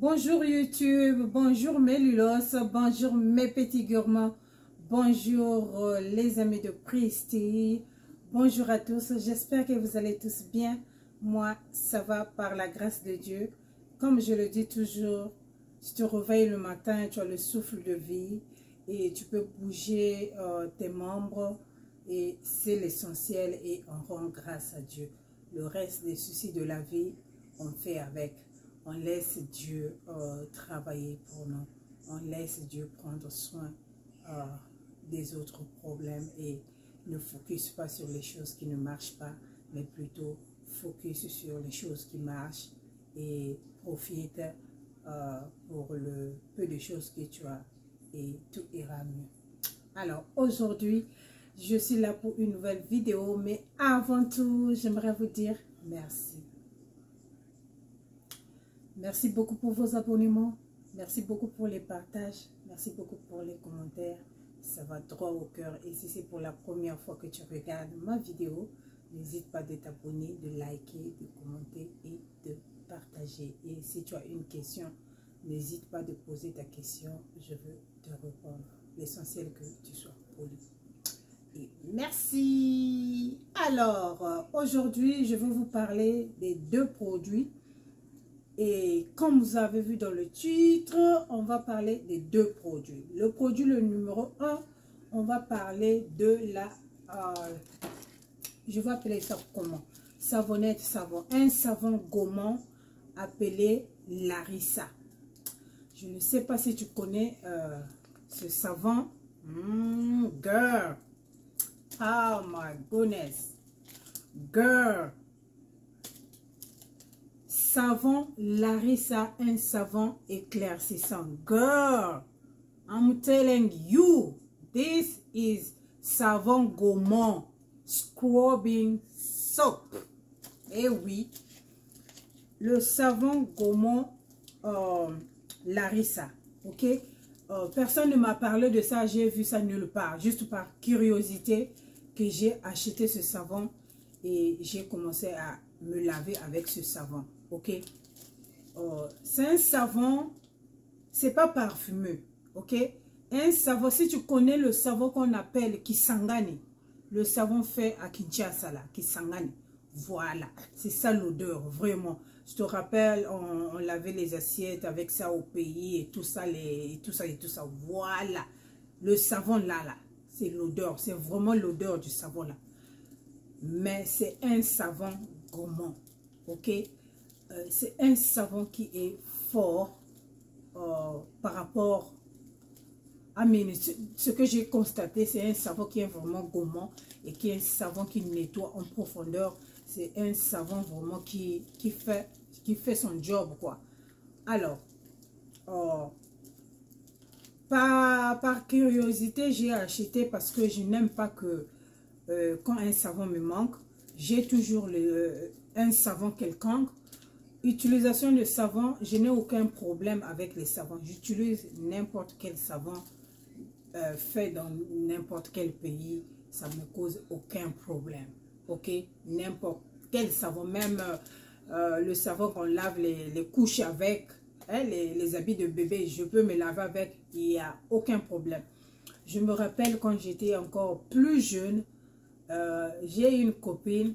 Bonjour YouTube, bonjour mes lulos, bonjour mes petits gourmands, bonjour les amis de Prestige, bonjour à tous, j'espère que vous allez tous bien. Moi, ça va par la grâce de Dieu. Comme je le dis toujours, tu te réveilles le matin, tu as le souffle de vie et tu peux bouger tes membres et c'est l'essentiel et on rend grâce à Dieu. Le reste des soucis de la vie, on fait avec. On laisse Dieu travailler pour nous. On laisse Dieu prendre soin des autres problèmes et ne focus pas sur les choses qui ne marchent pas, mais plutôt focus sur les choses qui marchent et profite pour le peu de choses que tu as et tout ira mieux. Alors aujourd'hui, je suis là pour une nouvelle vidéo, mais avant tout, j'aimerais vous dire merci. Merci beaucoup pour vos abonnements, merci beaucoup pour les partages, merci beaucoup pour les commentaires, ça va droit au cœur. Et si c'est pour la première fois que tu regardes ma vidéo, n'hésite pas de t'abonner, de liker, de commenter et de partager. Et si tu as une question, n'hésite pas de poser ta question, je veux te répondre. L'essentiel que tu sois poli. Et merci. Alors, aujourd'hui, je vais vous parler des deux produits. Et comme vous avez vu dans le titre, on va parler des deux produits. Le produit, le numéro 1, on va parler de la... je vais appeler ça comment? Savonnette savon. Un savon gommant appelé Larissa. Je ne sais pas si tu connais ce savon. Girl. Oh my goodness. Girl. Savon Larissa, un savon éclaircissant. Girl, I'm telling you, this is savon gommant scrubbing soap. Eh oui, le savon gommant Larissa, ok? Personne ne m'a parlé de ça, j'ai vu ça nulle part. Juste par curiosité que j'ai acheté ce savon et j'ai commencé à me laver avec ce savon. Ok, c'est un savon, c'est pas parfumeux, ok. Un savon, si tu connais le savon qu'on appelle Kisangani, le savon fait à Kinshasa là, Kisangani, voilà, c'est ça l'odeur, vraiment. Je te rappelle, on lavait les assiettes avec ça au pays et tout ça, et tout ça, voilà. Le savon là, c'est l'odeur, c'est vraiment l'odeur du savon là. Mais c'est un savon gommant, ok. C'est un savon qui est fort par rapport à ce que j'ai constaté. C'est un savon qui est vraiment gommant et qui est un savon qui nettoie en profondeur. C'est un savon vraiment qui fait son job, quoi. Alors, par curiosité, j'ai acheté parce que je n'aime pas que quand un savon me manque, j'ai toujours un savon quelconque. Utilisation de savon, je n'ai aucun problème avec les savons. J'utilise n'importe quel savon fait dans n'importe quel pays. Ça ne me cause aucun problème. Ok? N'importe quel savon. Même le savon qu'on lave les couches avec, hein, les habits de bébé, je peux me laver avec. Il n'y a aucun problème. Je me rappelle quand j'étais encore plus jeune, j'ai une copine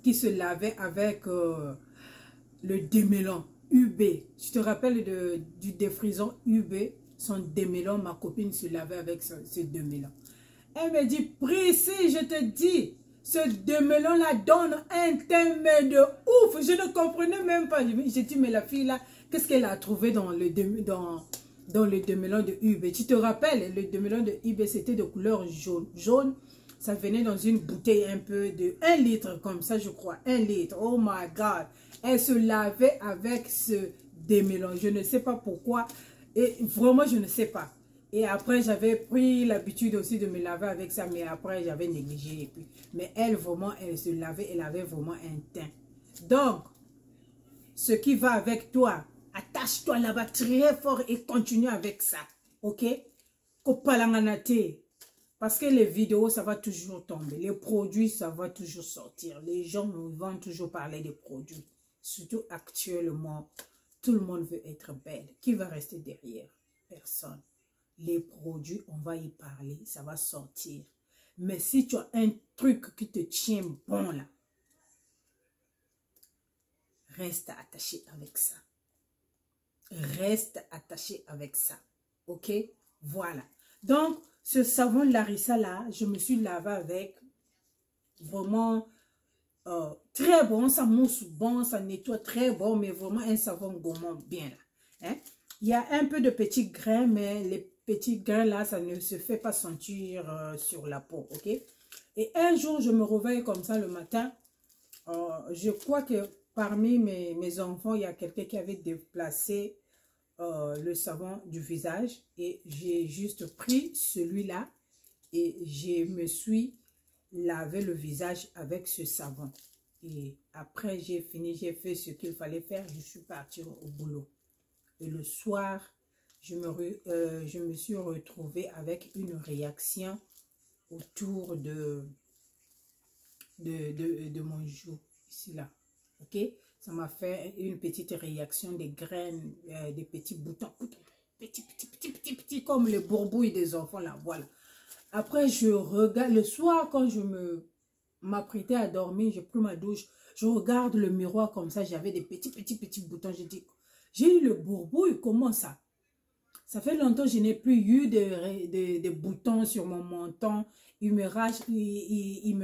qui se lavait avec le démêlant UB. Tu te rappelles du défrisant UB, son démêlant, ma copine se lavait avec ce démêlant. Elle me dit, Prissy, je te dis, ce démêlant là donne un thème de ouf. Je ne comprenais même pas. J'ai dit, mais la fille là, qu'est-ce qu'elle a trouvé dans le démêlant de UB? Tu te rappelles, le démêlant de UB, c'était de couleur jaune. Ça venait dans une bouteille un peu de 1 litre comme ça, je crois. 1 litre. Oh my God. Elle se lavait avec ce démêlant. Je ne sais pas pourquoi. Et vraiment, je ne sais pas. Et après, j'avais pris l'habitude aussi de me laver avec ça. Mais après, j'avais négligé. Et puis, mais elle, vraiment, elle se lavait. Elle avait vraiment un teint. Donc, ce qui va avec toi, attache-toi là-bas très fort et continue avec ça. Ok? Kopalanganate. Parce que les vidéos, ça va toujours tomber. Les produits, ça va toujours sortir. Les gens vont toujours parler des produits. Surtout actuellement. Tout le monde veut être belle. Qui va rester derrière? Personne. Les produits, on va y parler, ça va sortir. Mais si tu as un truc qui te tient bon là, reste attaché avec ça. Reste attaché avec ça. Ok? Voilà. Donc, ce savon Larissa là, je me suis lavé avec. Vraiment très bon. Ça mousse bon, ça nettoie très bon. Mais vraiment un savon gourmand bien là. Hein? Il y a un peu de petits grains, mais les petits grains là, ça ne se fait pas sentir sur la peau. Ok? Et un jour, je me réveille comme ça le matin. Je crois que parmi mes enfants, il y a quelqu'un qui avait déplacé le savon du visage. Et j'ai juste pris celui-là et je me suis lavé le visage avec ce savon. Et après, j'ai fini, j'ai fait ce qu'il fallait faire. Je suis partie au boulot. Et le soir, je me suis retrouvée avec une réaction autour de mon joue, ici là, ok, ça m'a fait une petite réaction, des graines, des petits boutons, petits, comme les bourbouilles des enfants là, voilà. Après, je regarde, le soir quand je m'apprêtais à dormir, j'ai pris ma douche, je regarde le miroir comme ça, j'avais des petits boutons, je dis, j'ai eu le bourbouille, comment ça? Ça fait longtemps que je n'ai plus eu de boutons sur mon menton. Il me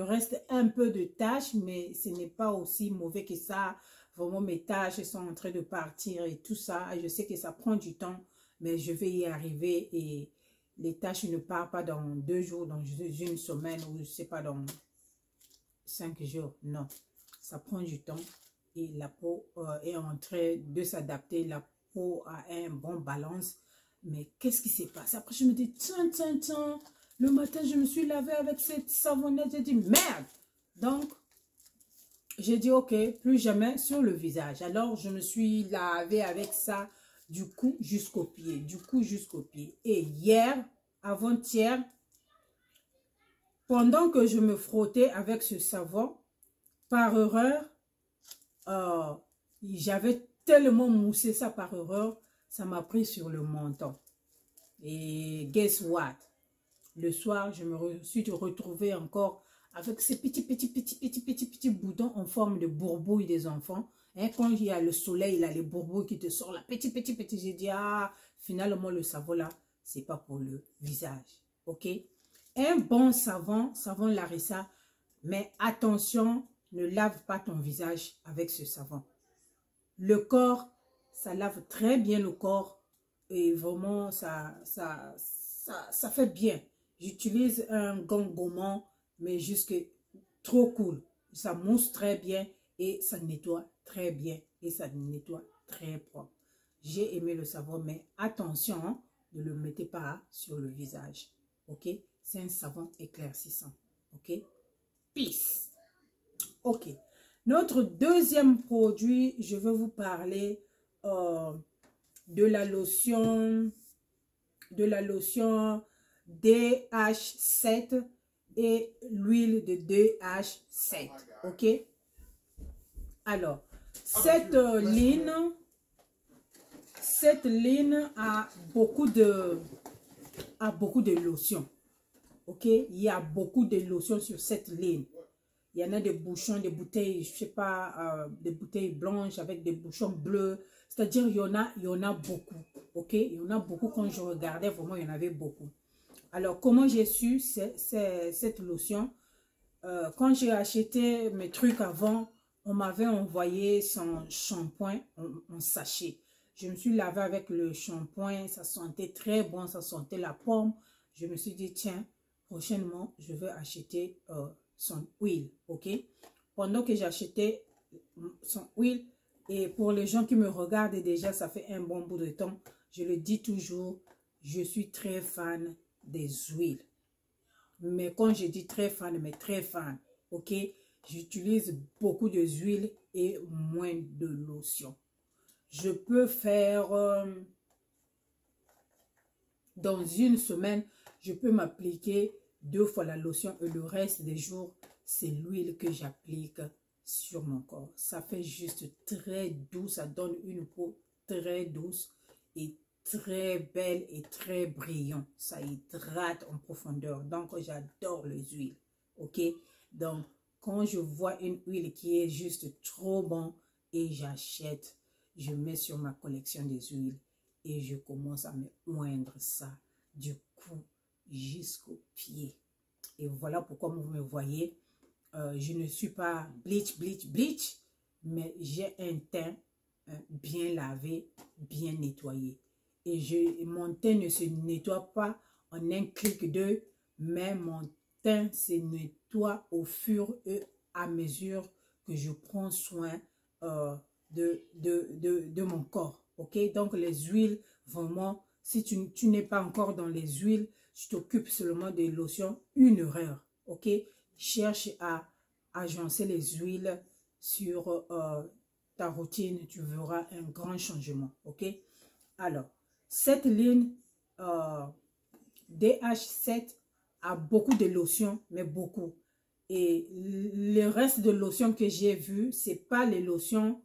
reste un peu de taches, mais ce n'est pas aussi mauvais que ça. Vraiment, mes taches sont en train de partir et tout ça. Je sais que ça prend du temps, mais je vais y arriver. Et les taches ne partent pas dans 2 jours, dans une semaine ou je ne sais pas, dans 5 jours. Non, ça prend du temps. Et la peau est en train de s'adapter. La peau a un bon balance. Mais qu'est-ce qui s'est passé? Après, je me dis, tiens, le matin, je me suis lavé avec cette savonnette. J'ai dit, merde! Donc, j'ai dit, ok, plus jamais sur le visage. Alors, je me suis lavé avec ça du cou jusqu'au pied. Du cou jusqu'au pied. Et hier, avant-hier, pendant que je me frottais avec ce savon, par erreur, j'avais tellement moussé ça par erreur, ça m'a pris sur le menton. Et guess what? Le soir, je me suis retrouvée encore avec ces petits boutons en forme de bourbouille des enfants. Hein, quand il y a le soleil, il a les bourbouilles qui te sortent là, petit. J'ai dit, ah, finalement, le savon là, c'est pas pour le visage. Ok? Un bon savon Larissa, mais attention, ne lave pas ton visage avec ce savon. Le corps, ça lave très bien le corps et vraiment, ça fait bien. J'utilise un gant gourmand, mais jusque trop cool. Ça mousse très bien et ça nettoie très bien et ça nettoie très propre. J'ai aimé le savon, mais attention, hein, ne le mettez pas sur le visage. Ok? C'est un savon éclaircissant. Ok? Peace. Ok. Notre deuxième produit, je vais vous parler de la lotion DH7 et l'huile de DH7. Ok? Alors, cette ligne a beaucoup de lotions. Ok? Il y a beaucoup de lotions sur cette ligne. Il y en a des bouchons, des bouteilles, je ne sais pas, des bouteilles blanches avec des bouchons bleus. C'est-à-dire, il y en a beaucoup. Ok? Il y en a beaucoup. Quand je regardais, vraiment, il y en avait beaucoup. Alors, comment j'ai su cette lotion? Quand j'ai acheté mes trucs avant, on m'avait envoyé son shampoing en sachet. Je me suis lavé avec le shampoing. Ça sentait très bon. Ça sentait la pomme. Je me suis dit, tiens, prochainement, je vais acheter son huile, ok? Pendant que j'achetais son huile, et pour les gens qui me regardent déjà, ça fait un bon bout de temps, je le dis toujours, je suis très fan des huiles. Mais quand je dis très fan, mais très fan, ok? J'utilise beaucoup de huiles et moins de lotion. Je peux faire, dans une semaine, je peux m'appliquer 2 fois la lotion et le reste des jours, c'est l'huile que j'applique sur mon corps. Ça fait juste très doux, ça donne une peau très douce et très belle et très brillant. Ça hydrate en profondeur. Donc, j'adore les huiles. Ok? Donc, quand je vois une huile qui est juste trop bon et j'achète, je mets sur ma collection des huiles et je commence à me oindre ça du cou jusqu'aux pieds. Et voilà pourquoi vous me voyez, je ne suis pas bleach, mais j'ai un teint bien lavé, bien nettoyé. Et mon teint ne se nettoie pas en un clic d'œil, mais mon teint se nettoie au fur et à mesure que je prends soin de mon corps. Ok? Donc les huiles, vraiment, si tu n'es pas encore dans les huiles, tu t'occupes seulement des lotions, une erreur. Ok? Cherche à agencer les huiles sur ta routine, tu verras un grand changement. Ok? Alors, cette ligne DH7 a beaucoup de lotions, mais beaucoup. Et le reste de lotions que j'ai vu, c'est pas les lotions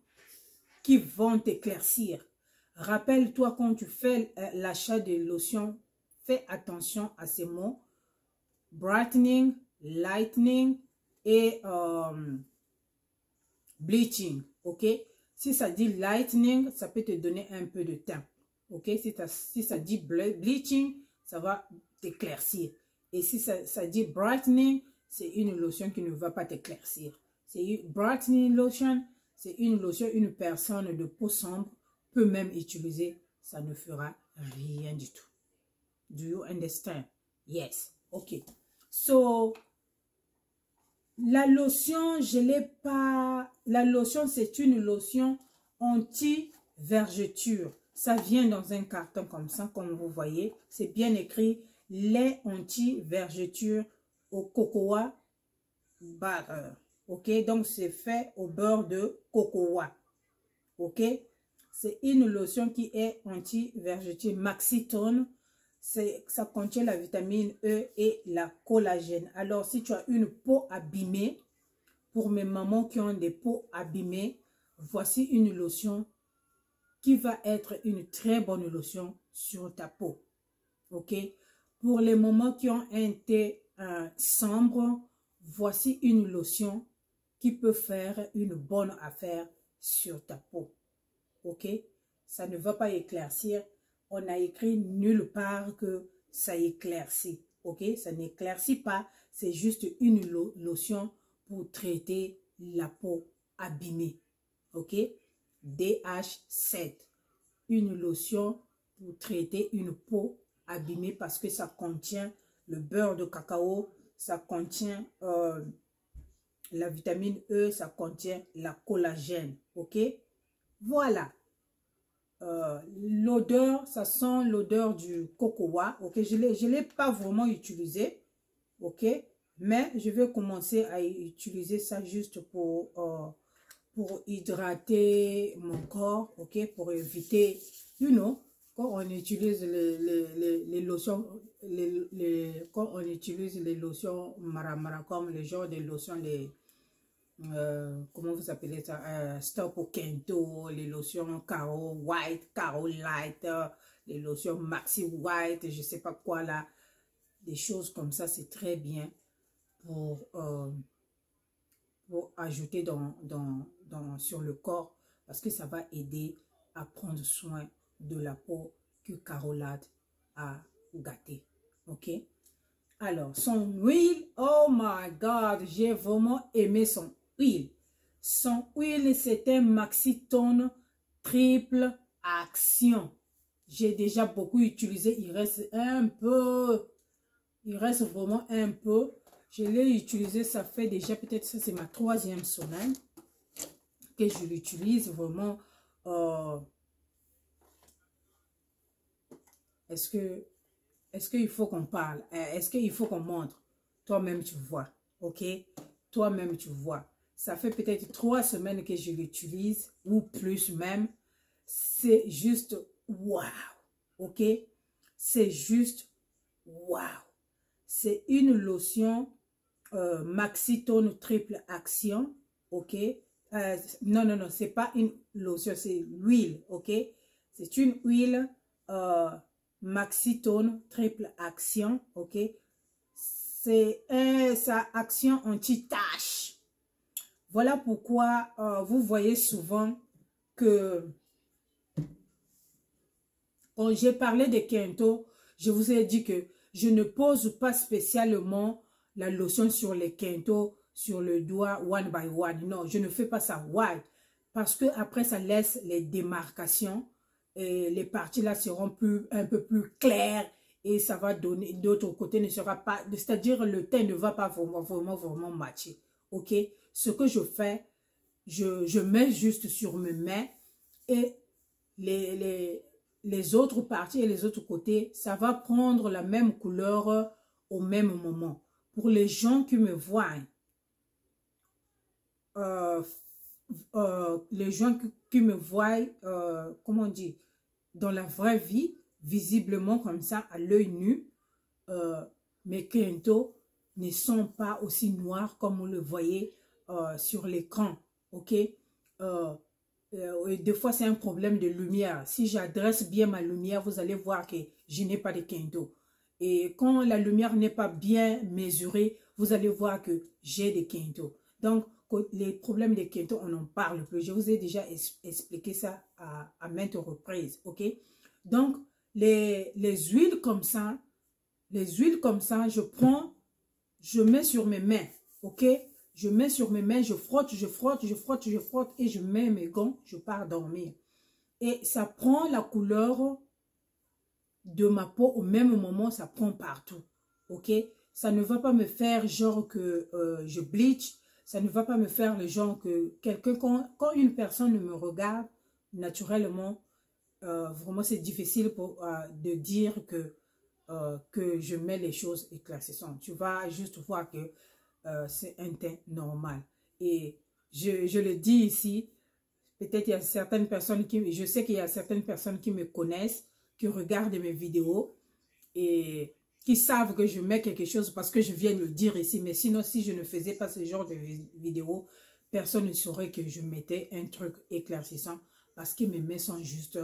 qui vont t'éclaircir. Rappelle-toi quand tu fais l'achat de lotions, fais attention à ces mots. Brightening, lightening et bleaching. Ok? Si ça dit lightening, ça peut te donner un peu de teint. Ok? Si ça dit bleaching, ça va t'éclaircir. Et si ça dit brightening, c'est une lotion qui ne va pas t'éclaircir. C'est une brightening lotion, c'est une lotion, une personne de peau sombre peut même utiliser. Ça ne fera rien du tout. Do you understand? Yes. Ok. So, la lotion, je l'ai pas. La lotion, c'est une lotion anti-vergeture. Ça vient dans un carton comme ça, comme vous voyez. C'est bien écrit, lait anti-vergeture au cocoa butter. Ok, donc c'est fait au beurre de cocoa. Ok, c'est une lotion qui est anti-vergeture maxitone. Ça contient la vitamine E et la collagène. Alors, si tu as une peau abîmée, pour mes mamans qui ont des peaux abîmées, voici une lotion qui va être une très bonne lotion sur ta peau. Ok? Pour les mamans qui ont un teint sombre, voici une lotion qui peut faire une bonne affaire sur ta peau. Ok? Ça ne va pas éclaircir. On a écrit nulle part que ça éclaircit. Ok? Ça n'éclaircit pas. C'est juste une lotion pour traiter la peau abîmée. Ok? DH7. Une lotion pour traiter une peau abîmée parce que ça contient le beurre de cacao, ça contient la vitamine E, ça contient la collagène. Ok? Voilà. L'odeur, ça sent l'odeur du cocoa. Ok, je l'ai pas vraiment utilisé. Ok, mais je vais commencer à utiliser ça juste pour hydrater mon corps. Ok, pour éviter, you know, quand on utilise les lotions, quand on utilise les lotions maramara, comme le genre de lotions, comment vous appelez ça, Stop au Kento, les lotions Caro White, Caro Light, les lotions Maxi White, je sais pas quoi là, des choses comme ça, c'est très bien pour ajouter sur le corps, parce que ça va aider à prendre soin de la peau que Carolade a gâtée. Ok? Alors, son huile, oh my God, j'ai vraiment aimé son huile. Son huile, c'est un maxitone triple action. J'ai déjà beaucoup utilisé, il reste un peu. Il reste vraiment un peu. Je l'ai utilisé, ça fait déjà peut-être, ça c'est ma 3e semaine que je l'utilise vraiment. Est-ce qu'il faut qu'on parle? Est-ce qu'il faut qu'on montre? Toi-même, tu vois. Ok? Toi-même, tu vois. Ça fait peut-être 3 semaines que je l'utilise, ou plus même. C'est juste waouh. Ok? C'est juste waouh. C'est une lotion maxitone triple action. Ok? Non, c'est pas une lotion, c'est l'huile. Ok? C'est une huile Maxitone triple action, ok. C'est sa action anti-tache. Voilà pourquoi vous voyez souvent que quand j'ai parlé de Kento, je vous ai dit que je ne pose pas spécialement la lotion sur les Kento, sur le doigt one by one. Non, je ne fais pas ça. Why? Parce que après ça laisse les démarcations et les parties là seront un peu plus claires et ça va donner, d'autre côté ne sera pas, c'est-à-dire le teint ne va pas vraiment matcher. Ok? Ce que je fais, je mets juste sur mes mains et les autres parties et les autres côtés, ça va prendre la même couleur au même moment. Pour les gens qui me voient, les gens qui me voient, comment on dit, dans la vraie vie, visiblement comme ça, à l'œil nu, mes Kento ne sont pas aussi noirs comme vous le voyez sur l'écran, ok? Des fois, c'est un problème de lumière. Si j'adresse bien ma lumière, vous allez voir que je n'ai pas de Kento. Et quand la lumière n'est pas bien mesurée, vous allez voir que j'ai des Kento. Donc, les problèmes de Kento, on n'en parle plus. Je vous ai déjà expliqué ça à maintes reprises, ok? Donc, les huiles comme ça, je prends, je mets sur mes mains, ok? Je mets sur mes mains, je frotte et je mets mes gants, je pars dormir. Et ça prend la couleur de ma peau au même moment, ça prend partout, ok? Ça ne va pas me faire genre que je bleach, ça ne va pas me faire le genre que quelqu'un, quand une personne me regarde, naturellement, vraiment c'est difficile de dire que je mets les choses éclaircissantes. Tu vas juste voir que c'est un teint normal. Et je le dis ici, peut-être il y a certaines personnes je sais qu'il y a certaines personnes qui me connaissent, qui regardent mes vidéos et qui savent que je mets quelque chose parce que je viens de le dire ici. Mais sinon, si je ne faisais pas ce genre de vidéo, personne ne saurait que je mettais un truc éclaircissant parce que mes mains sont juste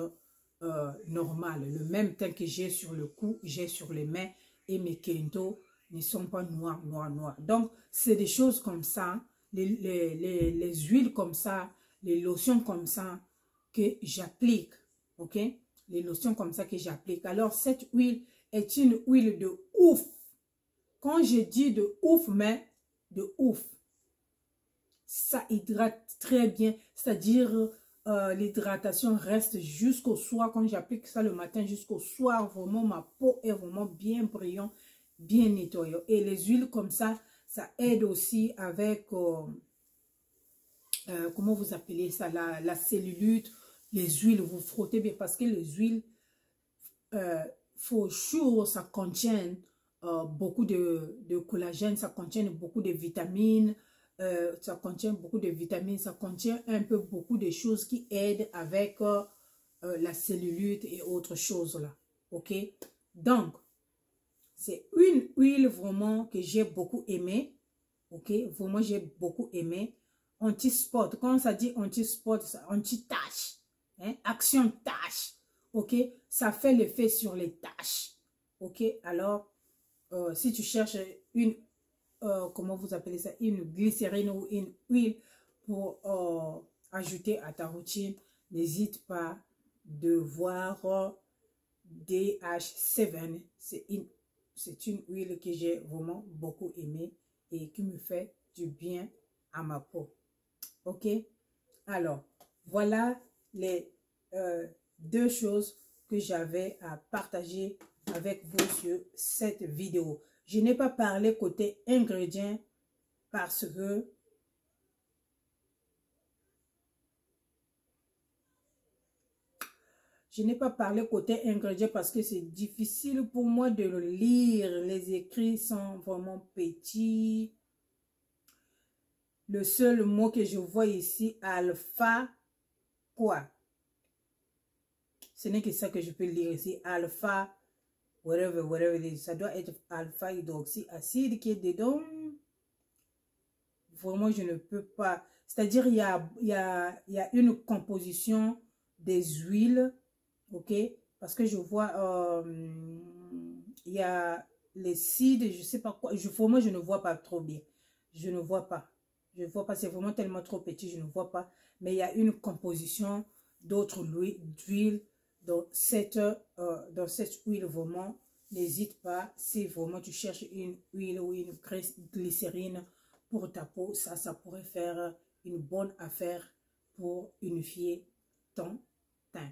normales. Le même teint que j'ai sur le cou, j'ai sur les mains et mes Kento ne sont pas noirs. Donc, c'est des choses comme ça, les huiles comme ça, les lotions comme ça que j'applique, ok? Les lotions comme ça que j'applique. Alors, cette huile est une huile de ouf. Quand je dis de ouf, mais de ouf, ça hydrate très bien. C'est-à-dire, l'hydratation reste jusqu'au soir. Quand j'applique ça le matin jusqu'au soir, vraiment, ma peau est vraiment bien brillante, bien nettoyée. Et les huiles comme ça aide aussi avec, comment vous appelez ça, la cellulite. Les huiles, vous frottez bien parce que les huiles, for sure, ça contient beaucoup de collagène, ça contient beaucoup de vitamines, ça contient un peu beaucoup de choses qui aident avec la cellulite et autres choses là, ok? Donc, c'est une huile vraiment que j'ai beaucoup aimé, ok? Vraiment, j'ai beaucoup aimé. Anti-spot, quand ça dit anti-spot, anti-tache, hein? Action tache, ok? Ça fait l'effet sur les taches, ok? Alors, si tu cherches une, comment vous appelez ça, une glycérine ou une huile pour ajouter à ta routine, n'hésite pas de voir DH7. C'est une huile que j'ai vraiment beaucoup aimée et qui me fait du bien à ma peau. Ok? Alors, voilà les deux choses que j'avais à partager avec vous sur cette vidéo. Je n'ai pas parlé côté ingrédients parce que c'est difficile pour moi de le lire. Les écrits sont vraiment petits. Le seul mot que je vois ici, alpha, quoi? Ce n'est que ça que je peux lire ici. Alpha, whatever it is. Ça doit être alpha hydroxyacide qui est dedans. Vraiment, je ne peux pas. C'est-à-dire, il y a une composition des huiles, ok? Parce que je vois, il y a les cides, je sais pas quoi, vraiment je ne vois pas trop bien, je ne vois pas, c'est vraiment tellement trop petit, je ne vois pas, mais il y a une composition d'autres d'huile dans cette huile, vraiment, n'hésite pas, si vraiment tu cherches une huile ou une glycérine pour ta peau, ça pourrait faire une bonne affaire pour unifier ton teint.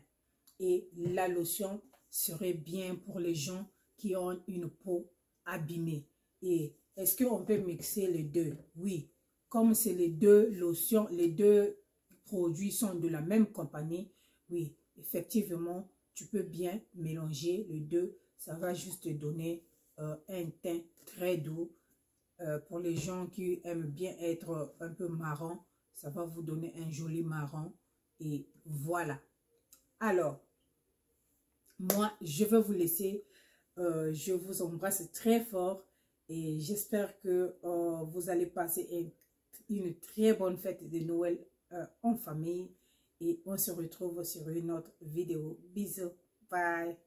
Et la lotion serait bien pour les gens qui ont une peau abîmée. Et est-ce qu'on peut mixer les deux? Oui. Comme c'est les deux lotions, les deux produits sont de la même compagnie, oui, effectivement, tu peux bien mélanger les deux. Ça va juste te donner un teint très doux. Pour les gens qui aiment bien être un peu marron, ça va vous donner un joli marron. Et voilà. Alors, moi, je vais vous laisser. Je vous embrasse très fort et j'espère que vous allez passer une très bonne fête de Noël en famille. Et on se retrouve sur une autre vidéo. Bisous. Bye.